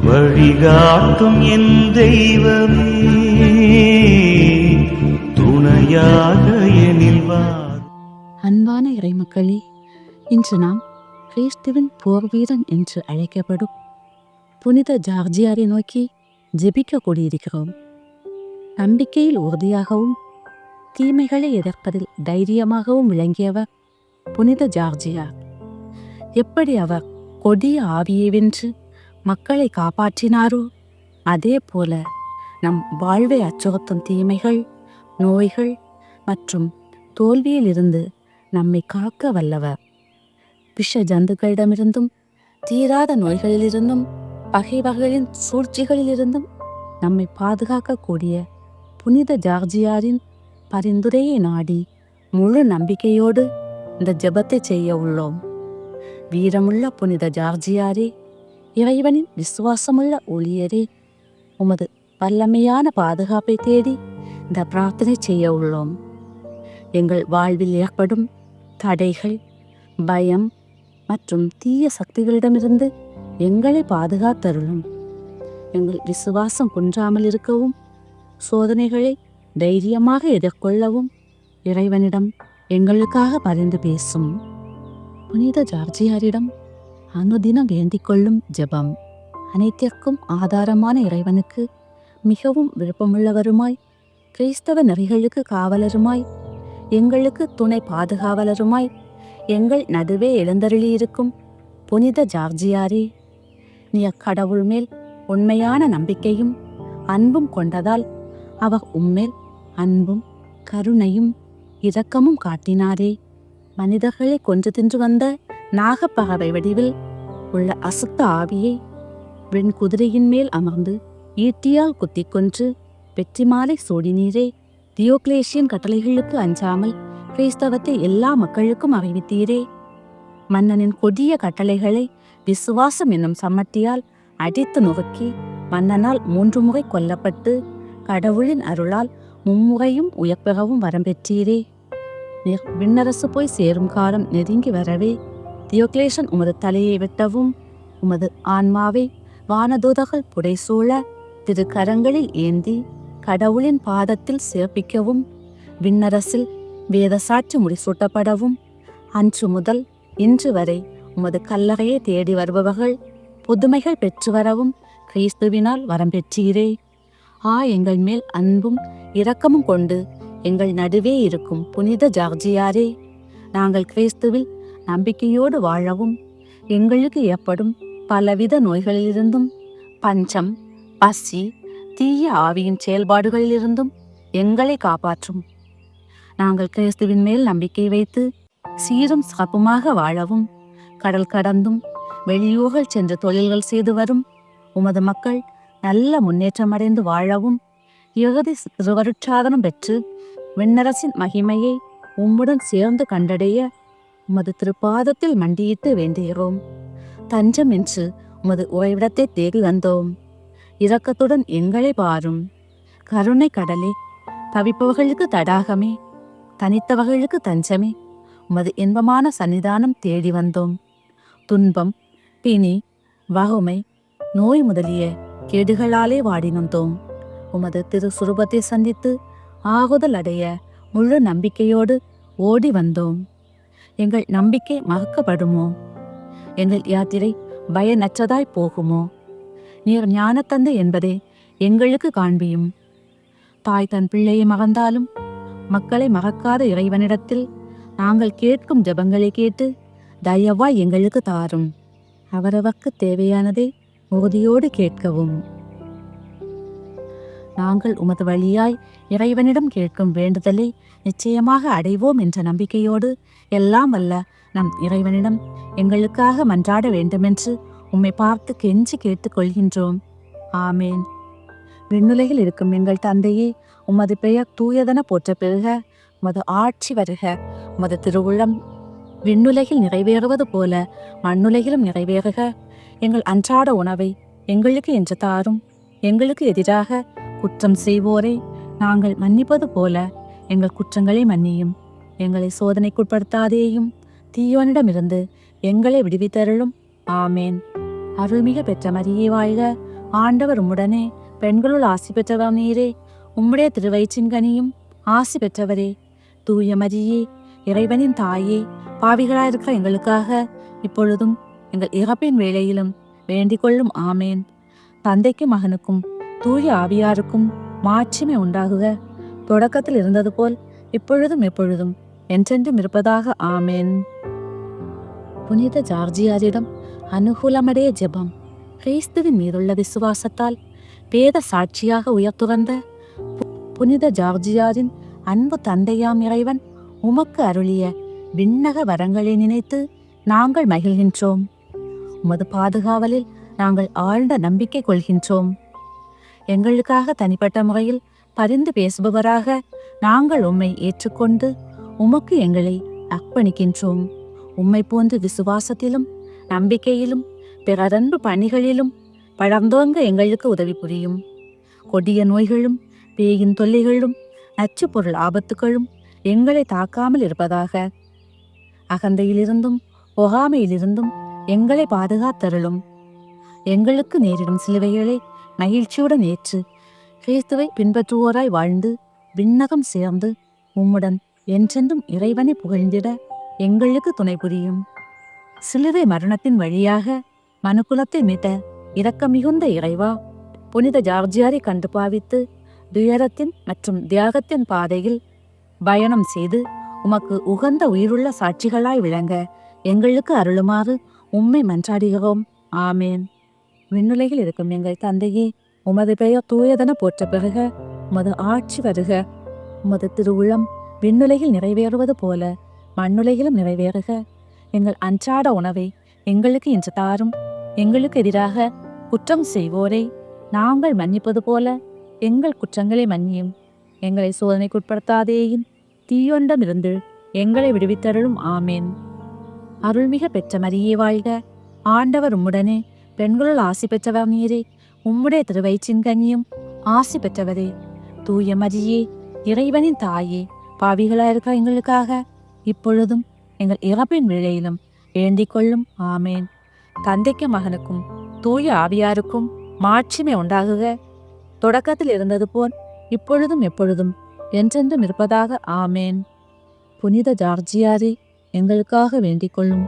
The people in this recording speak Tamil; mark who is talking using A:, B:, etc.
A: வழிகாட்டும் என் தெய்வமே, துணையாக எனில் வா.
B: அன்பான இறைமக்களே, இன்று நாம் கிறிஸ்துவின் போர்வீரன் என்று அழைக்கப்படும் புனித ஜார்ஜியாரை நோக்கி ஜெபிக்க கூடியிருக்கிறோம். நம்பிக்கையில் உறுதியாகவும் தீமைகளை எதிர்ப்பதில் தைரியமாகவும் விளங்கியவர் புனித ஜார்ஜியார். எப்படி அவர் கொடிய ஆவியை வென்று மக்களை காப்பாற்றினாரோ அதே போல நம் வாழ்வை அச்சுறுத்தும் தீமைகள், நோய்கள் மற்றும் தோல்வியிலிருந்து நம்மை காக்க வல்லவர். விஷ ஜந்துக்களிடமிருந்தும் தீராத நோய்களிலிருந்தும் பகைவர்களின் சூழ்ச்சிகளிலிருந்தும் நம்மை பாதுகாக்கக்கூடிய புனித ஜார்ஜியாரின் பரிந்துரையை நாடி முழு நம்பிக்கையோடு இந்த ஜெபத்தை செய்ய உள்ளோம். வீரமுள்ள புனித ஜார்ஜியாரே, இறைவனின் விசுவாசமுள்ள ஊழியரே, உமது வல்லமையான பாதுகாப்பை தேடி இந்த பிரார்த்தனை செய்ய உள்ளோம். எங்கள் வாழ்வில் ஏற்படும் தடைகள், பயம் மற்றும் தீய சக்திகளிடமிருந்து எங்களை பாதுகாத்தருளும். எங்கள் விசுவாசம் குன்றாமல் இருக்கவும், சோதனைகளை தைரியமாக எதிர்கொள்ளவும் இறைவனிடம் எங்களுக்காக பரிந்து பேசும். புனித ஜார்ஜியாரிடம் அனுதினம் வேண்டிக் கொள்ளும் ஜெபம். அனைத்திற்கும் ஆதாரமான இறைவனுக்கு மிகவும் விருப்பமுள்ளவருமாய், கிறிஸ்தவ நெறிகளுக்கு காவலருமாய், எங்களுக்கு துணை பாதுகாவலருமாய் எங்கள் நடுவே எழுந்தருளியிருக்கும் புனித ஜார்ஜியாரே, நீர் கடவுள் மேல் உண்மையான நம்பிக்கையும் அன்பும் கொண்டதால் அவர் உம்மேல் அன்பும் கருணையும் இரக்கமும் காட்டினாரே. மனிதர்களை கொன்று தின்று வந்த நாகப்பறவை வடிவில் உள்ள அசுத்த ஆவியை வெண்குதிரையின் மேல் அமர்ந்து ஈட்டியால் குத்தி கொன்று வெற்றி மாலை சூடினீரே. தியோக்லேசியன் கட்டளைகளுக்கு அஞ்சாமல் கிறிஸ்தவத்தை எல்லா மக்களுக்கும் அறிவித்தீரே. மன்னனின் கொடிய கட்டளைகளை விசுவாசம் என்னும் சம்மட்டியால் அடித்து நுறுக்கி மன்னனால் 3 முறை கொல்லப்பட்டு கடவுளின் அருளால் மும்முறையும் உயர்பெறவும் வரம்பெற்றீரே. நீர் விண்ணரசு போய் சேரும் காலம் நெருங்கி வரவே தியோக்லேசன் உமது தலையை வெட்டவும், உமது ஆன்மாவை வானதூதர்கள் புடைசூழ திரு கரங்களில் ஏந்தி கடவுளின் பாதத்தில் சேர்ப்பிக்கவும், விண்ணரசில் வேத சாட்சி முடிசூட்டப்படவும், அன்று முதல் இன்று வரை உமது கல்லறையை தேடி வருபவர்கள் புதுமைகள் பெற்று வரவும் கிறிஸ்துவினால் வரம் பெற்றீரே. எங்கள் மேல் அன்பும் இரக்கமும் கொண்டு எங்கள் நடுவே இருக்கும் புனித ஜார்ஜியாரே, நாங்கள் கிறிஸ்துவில் நம்பிக்கையோடு வாழவும், எங்களுக்கு ஏற்படும் பலவித நோய்களிலிருந்தும், பஞ்சம், பசி, தீய ஆவியின் செயல்பாடுகளிலிருந்தும் எங்களை காப்பாற்றும். நாங்கள் கிறிஸ்துவின் மேல் நம்பிக்கை வைத்து சீரும் சிறப்புமாக வாழவும், கடல் கடந்தும் வெளியூர்கள் சென்று தொழில்கள் செய்து வரும் உமது மக்கள் நல்ல முன்னேற்றம் அடைந்து வாழவும், இறுதி திருவருட்சாதனம் பெற்று விண்ணரசின் மகிமையை உம்முடன் சேர்ந்து கண்டடைய உமது திருப்பாதத்தில் மண்டியிட்டு வேண்டுகிறோம். தஞ்சம் என்று உமது உறைவிடத்தை தேடி வந்தோம். இரக்கத்துடன் எங்களை பாரும். கருணை கடலே, தவிப்பவர்களுக்கு தடாகமே, தனித்தவர்களுக்கு தஞ்சமே, உமது இன்பமான சன்னிதானம் தேடி வந்தோம். துன்பம், பிணி, வறுமை, நோய் முதலிய கேடுகளாலே வாடி நொந்தோம். உமது திரு சுரூபத்தை சந்தித்து ஆறுதல் அடைய முழு நம்பிக்கையோடு ஓடி வந்தோம். எங்கள் நம்பிக்கை மறக்கப்படுமோ? எங்கள் யாத்திரை பயனற்றதாய் போகுமோ? நீர் ஞானத்தந்தை என்பதை எங்களுக்கு காண்பியும். தாய் தன் பிள்ளையை மறந்தாலும் மக்களை மறக்காத இறைவனிடத்தில் நாங்கள் கேட்கும் ஜெபங்களை கேட்டு தயவாய் எங்களுக்கு தாரும். அவரவர்க்கு தேவையானதை உறுதியோடு கேட்கவும். நாங்கள் உமது வழியாய் இறைவனிடம் கேட்கும் வேண்டுதலை நிச்சயமாக அடைவோம் என்ற நம்பிக்கையோடு எல்லாம் வல்ல நம் இறைவனிடம் எங்களுக்காக மன்றாட வேண்டுமென்று உம்மை பார்த்து கெஞ்சி கேட்டுக்கொள்கின்றோம். ஆமேன். விண்ணுலகில் இருக்கும் எங்கள் தந்தையே, உமது பெயர் தூயதென போற்ற பெறுக. உமது ஆட்சி வருக. உமது திருவுளம் விண்ணுலகில் நிறைவேறுவது போல மண்ணுலகிலும் நிறைவேறுக. எங்கள் அன்றாட உணவை எங்களுக்கு என்று தாரும். எங்களுக்கு எதிராக குற்றம் செய்வோரை நாங்கள் மன்னிப்பது போல எங்கள் குற்றங்களை மன்னியும். எங்களை சோதனைக்குட்படுத்தாதேயும், தீயோனிடமிருந்து எங்களை விடுவித்தருளும். ஆமேன். அருள்மிக பெற்ற மரியே வாழ்க, ஆண்டவர் உம்முடனே, பெண்களுள் ஆசி பெற்றவர் நீரே. உம்முடைய திருவயிற்றின் கனியும் ஆசி பெற்றவரே. தூய மரியே, இறைவனின் தாயே, பாவிகளாயிருக்கிற எங்களுக்காக இப்பொழுதும் எங்கள் இறப்பின் வேளையிலும் வேண்டிக் கொள்ளும். ஆமேன். தந்தைக்கும் மகனுக்கும் தூய ஆவியாருக்கும் மாட்சிமை உண்டாகுக, தொடக்கத்தில் இருந்தது போல் இப்பொழுதும் எப்பொழுதும் என்றென்றும் இருப்பதாக. ஆமேன். புனித ஜார்ஜியாரிடம் அனுகூலமடைய ஜெபம். கிறிஸ்துவின் மீதுள்ள விசுவாசத்தால் வேத சாட்சியாக உயர்த்துவந்த புனித ஜார்ஜியாரின் அன்பு தந்தையாம் இறைவன் உமக்கு அருளிய விண்ணக வரங்களை நினைத்து நாங்கள் மகிழ்கின்றோம். உமது பாதுகாவலில் நாங்கள் ஆழ்ந்த நம்பிக்கை கொள்கின்றோம். எங்களுக்காக தனிப்பட்ட முறையில் பரிந்து பேசுபவராக நாங்கள் உம்மை ஏற்றுக்கொண்டு உமக்கு எங்களை அர்ப்பணிக்கின்றோம். உம்மை போன்று விசுவாசத்திலும் நம்பிக்கையிலும் பிறரன்பு பணிகளிலும் வளர்ந்தோங்க எங்களுக்கு உதவி புரியும். கொடிய நோய்களும் பேயின் தொல்லைகளும் நச்சு பொருள் ஆபத்துகளும் எங்களை தாக்காமல் இருப்பதாக. அகந்தையிலிருந்தும் பொறாமையிலிருந்தும் எங்களை பாதுகாத்தருளும். எங்களுக்கு நேரிடும் சிலுவைகளை மகிழ்ச்சியுடன் ஏற்று கிறிஸ்துவை பின்பற்றுவோராய் வாழ்ந்து விண்ணகம் சேர்ந்து உம்முடன் என்றென்றும் இறைவனை புகழ்ந்திட எங்களுக்கு துணை புரியும். சிலுவை மரணத்தின் வழியாக மனுக்குலத்தை மீட்ட இரக்கம் மிகுந்த இறைவா, புனித ஜார்ஜியாரை கண்டு பாவித்து துயரத்தின் மற்றும் தியாகத்தின் பாதையில் பயணம் செய்து உமக்கு உகந்த உயிருள்ள சாட்சிகளாய் விளங்க எங்களுக்கு அருளுமாறு உம்மை மன்றாடுகிறோம். ஆமேன். விண்ணுலகில் இருக்கும் எங்கள் தந்தையே, உமது பெயர் தூயதென போற்ற பெறுக. உமது ஆட்சி வருக. உமது திருவுளம் விண்ணுலகில் நிறைவேறுவது போல மண்ணுலகிலும் நிறைவேறுக. எங்கள் அன்றாட உணவை எங்களுக்கு இன்று தாரும். எங்களுக்கு எதிராக குற்றம் செய்வோரை நாங்கள் மன்னிப்பது போல எங்கள் குற்றங்களை மன்னியும். எங்களை சோதனைக்குட்படுத்தாதேயும், தீயொன்றிலிருந்து எங்களை விடுவித்தருளும். ஆமேன். அருள்மிக பெற்ற மரியே வாழ்க, ஆண்டவர் உம்முடனே, பெண்களுள் ஆசி பெற்றவர் நீரே. உம்முடைய திருவயிற்றின் கனியும் ஆசி பெற்றவரே. தூய மரியே, இறைவனின் தாயே, பாவிகளாயிருக்கிற எங்களுக்காக இப்பொழுதும் எங்கள் இறப்பின் வேளையிலும் வேண்டிக் கொள்ளும். ஆமேன். தந்தைக்கும் மகனுக்கும் தூய ஆவியாருக்கும் மாட்சிமை உண்டாகுக, தொடக்கத்தில் இருந்தது போல் இப்பொழுதும் எப்பொழுதும் என்றென்றும் இருப்பதாக. ஆமேன். புனித ஜார்ஜியாரே, எங்களுக்காக வேண்டிக் கொள்ளும்.